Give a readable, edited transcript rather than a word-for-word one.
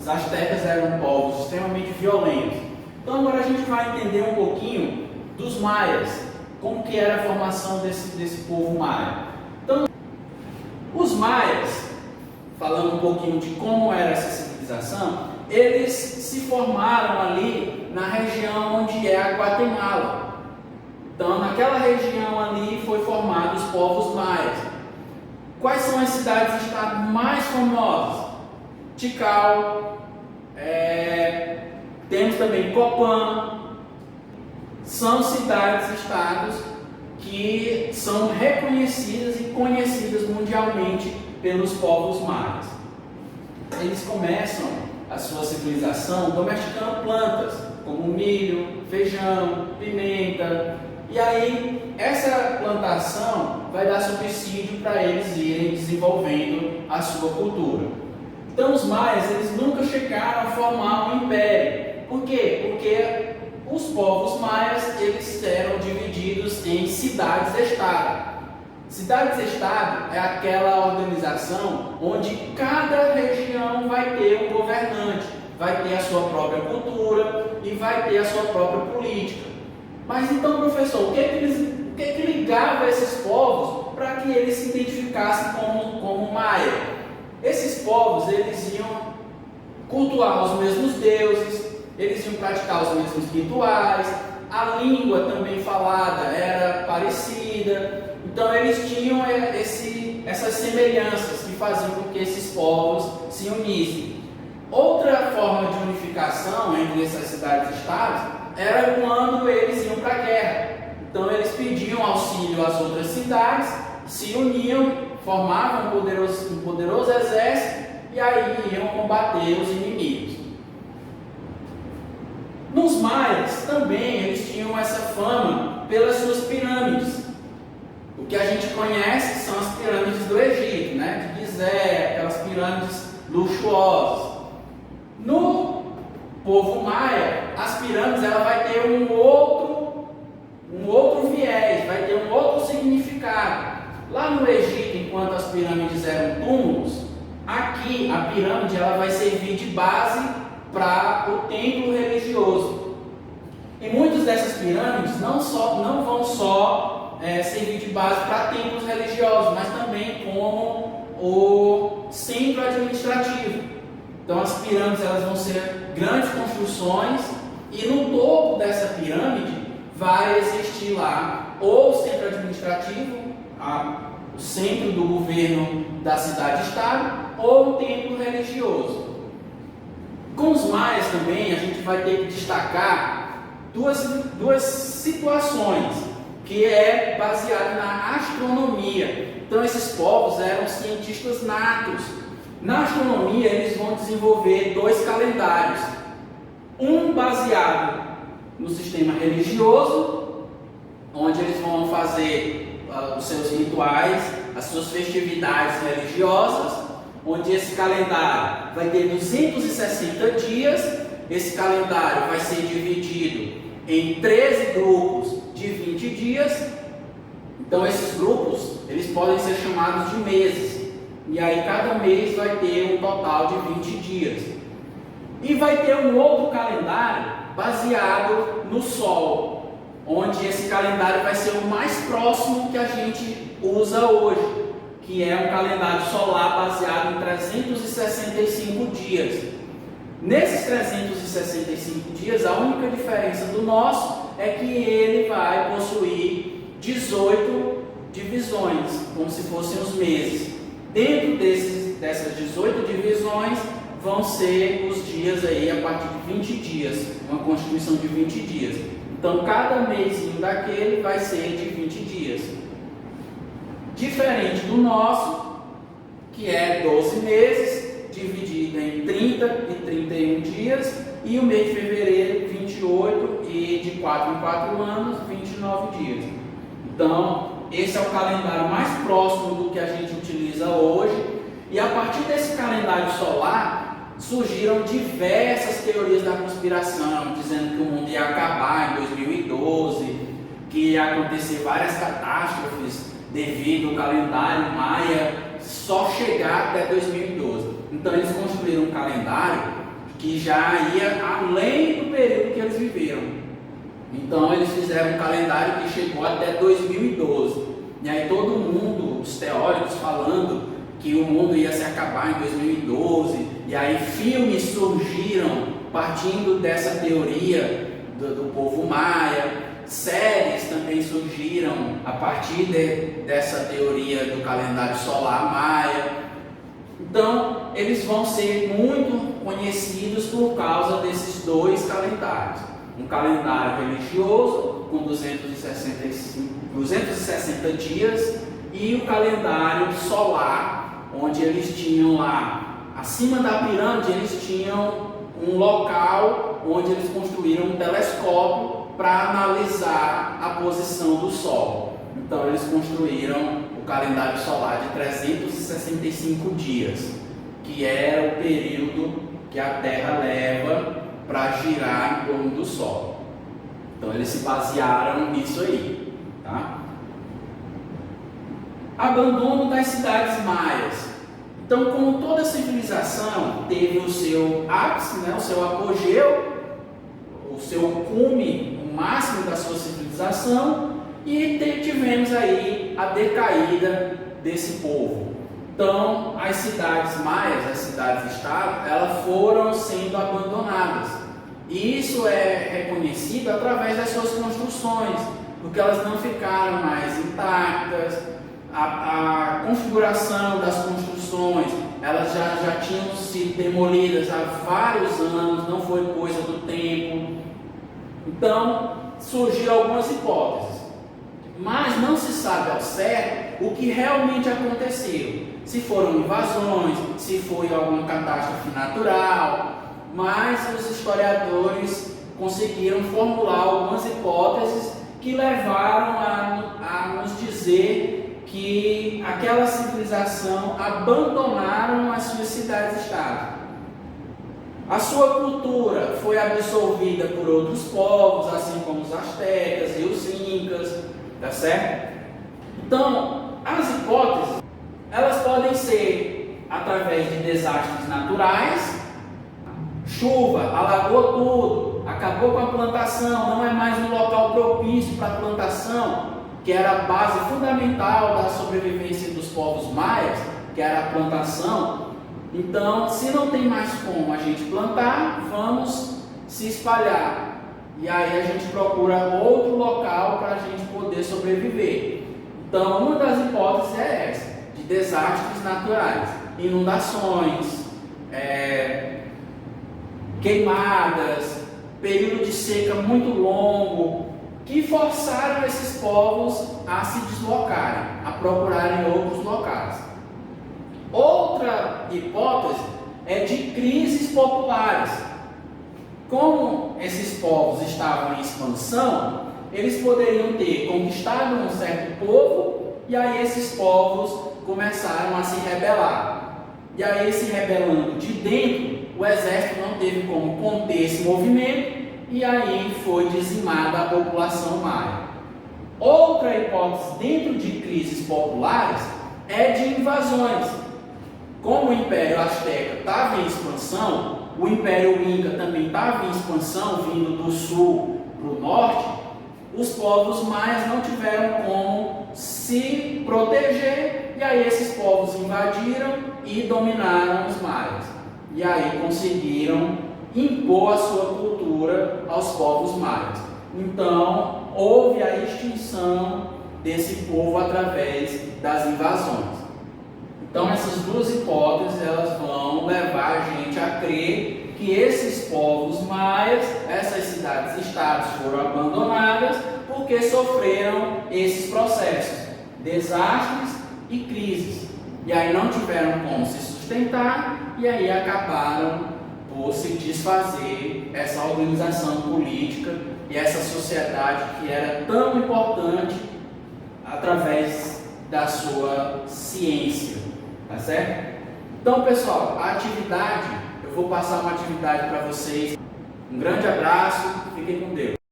Os astecas eram povos extremamente violentos. Então agora a gente vai entender um pouquinho dos maias, como que era a formação desse povo maia. Então, os maias, falando um pouquinho de como era essa civilização, eles se formaram ali na região onde é a Guatemala. Então, naquela região ali foi formado os povos maias. Quais são as cidades-estado mais famosas? Tikal, temos também Copan. São cidades-estados que são reconhecidas e conhecidas mundialmente pelos povos maias. Eles começam a sua civilização domesticando plantas, como milho, feijão, pimenta. E aí, essa plantação vai dar subsídio para eles irem desenvolvendo a sua cultura. Então, os maias, eles nunca chegaram a formar um império. Por quê? Porque os povos maias, eles eram divididos em cidades-estado. Cidades-estado é aquela organização onde cada região vai ter um governante, vai ter a sua própria cultura e vai ter a sua própria política. Mas então, professor, o que ligava esses povos para que eles se identificassem como maia? Esses povos, eles iam cultuar os mesmos deuses, eles iam praticar os mesmos rituais, a língua também falada era parecida. Então eles tinham essas semelhanças que faziam com que esses povos se unissem. Outra forma de unificação entre essas cidades-estados era quando eles iam para a guerra. Então eles pediam auxílio às outras cidades, se uniam, formavam um poderoso exército e aí iam combater os inimigos. Nos maias também eles tinham essa fama pelas suas pirâmides. O que a gente conhece são as pirâmides do Egito, né? De Gizé, aquelas pirâmides luxuosas. No povo maia, as pirâmides ela vai ter um outro viés, vai ter um outro significado. Lá no Egito, enquanto as pirâmides eram túmulos, aqui a pirâmide ela vai servir de base para o templo religioso. E muitas dessas pirâmides não vão só servir de base para templos religiosos, mas também como o centro administrativo. Então as pirâmides elas vão ser grandes construções e no topo dessa pirâmide vai existir lá ou o centro administrativo, o centro do governo da cidade-estado, ou o templo religioso. Com os maias também a gente vai ter que destacar duas situações que é baseado na astronomia. Então esses povos eram cientistas natos. Na astronomia eles vão desenvolver dois calendários, um baseado no sistema religioso, onde eles vão fazer os seus rituais, as suas festividades religiosas, onde esse calendário vai ter 260 dias. Esse calendário vai ser dividido em 13 grupos de 20 dias. Então esses grupos eles podem ser chamados de meses. E aí cada mês vai ter um total de 20 dias. E vai ter um outro calendário baseado no Sol, onde esse calendário vai ser o mais próximo que a gente usa hoje, que é um calendário solar baseado em 365 dias. Nesses 365 dias, a única diferença do nosso é que ele vai possuir 18 divisões, como se fossem os meses. Dentro dessas 18 divisões vão ser os dias aí a partir de 20 dias, uma constituição de 20 dias. Então cada mêsinho daquele vai ser de 20 dias. Diferente do nosso, que é 12 meses, dividido em 30 e 31 dias, e o mês de fevereiro 28 e de 4 em 4 anos, 29 dias. Então esse é o calendário mais próximo do que a gente utiliza hoje, e a partir desse calendário solar surgiram diversas teorias da conspiração, dizendo que o mundo ia acabar em 2012, que ia acontecer várias catástrofes devido ao calendário maia só chegar até 2012. Então eles construíram um calendário que já ia além do período que eles viveram. Então eles fizeram um calendário que chegou até 2012. E aí todo mundo, os teóricos falando que o mundo ia se acabar em 2012, e aí filmes surgiram partindo dessa teoria do povo maia, séries também surgiram a partir dessa teoria do calendário solar maia. Então eles vão ser muito conhecidos por causa desses dois calendários: um calendário religioso com 260 dias e o calendário solar, onde eles tinham lá acima da pirâmide, eles tinham um local onde eles construíram um telescópio para analisar a posição do Sol. Então eles construíram o calendário solar de 365 dias, que é o período que a Terra leva para girar em torno do Sol. Então eles se basearam nisso aí, tá? Abandono das cidades maias. Então, como toda civilização teve o seu ápice, né, o seu apogeu, o seu cume, o máximo da sua civilização, e tivemos aí a decaída desse povo. Então, as cidades maias, as cidades-estado, elas foram sendo abandonadas. E isso é reconhecido através das suas construções, porque elas não ficaram mais intactas. A configuração das construções, elas já tinham sido demolidas há vários anos, não foi coisa do tempo. Então, surgiram algumas hipóteses, mas não se sabe ao certo o que realmente aconteceu. Se foram invasões, se foi alguma catástrofe natural, mas os historiadores conseguiram formular algumas hipóteses que levaram a nos dizer que aquela civilização abandonaram as suas cidades-estado. A sua cultura foi absorvida por outros povos, assim como os astecas e os incas, tá certo? Então, as hipóteses, elas podem ser através de desastres naturais, chuva, alagou tudo, acabou com a plantação, não é mais um local propício para a plantação, que era a base fundamental da sobrevivência dos povos maias, que era a plantação. Então, se não tem mais como a gente plantar, vamos se espalhar. E aí a gente procura outro local para a gente poder sobreviver. Então, uma das hipóteses é essa, de desastres naturais, inundações, queimadas, período de seca muito longo, que forçaram esses povos a se deslocarem, a procurarem outros locais. Outra hipótese é de crises populares. Como esses povos estavam em expansão, eles poderiam ter conquistado um certo povo, e aí esses povos começaram a se rebelar. E aí, se rebelando de dentro, o exército não teve como conter esse movimento, e aí foi dizimada a população maia. Outra hipótese dentro de crises populares é de invasões. Como o Império Azteca estava em expansão, o Império Inca também estava em expansão, vindo do sul para o norte, os povos maias não tiveram como se proteger, e aí esses povos invadiram e dominaram os maias. E aí conseguiram impor a sua cultura aos povos maias. Então, houve a extinção desse povo através das invasões. Então, essas duas hipóteses, elas vão levar a gente a crer que esses povos maias, essas cidades-estados foram abandonadas porque sofreram esses processos, desastres e crises. E aí não tiveram como se sustentar, e aí acabaram por se desfazer essa organização política e essa sociedade que era tão importante através da sua ciência, tá certo? Então, pessoal, a atividade, eu vou passar uma atividade para vocês. Um grande abraço, fiquem com Deus.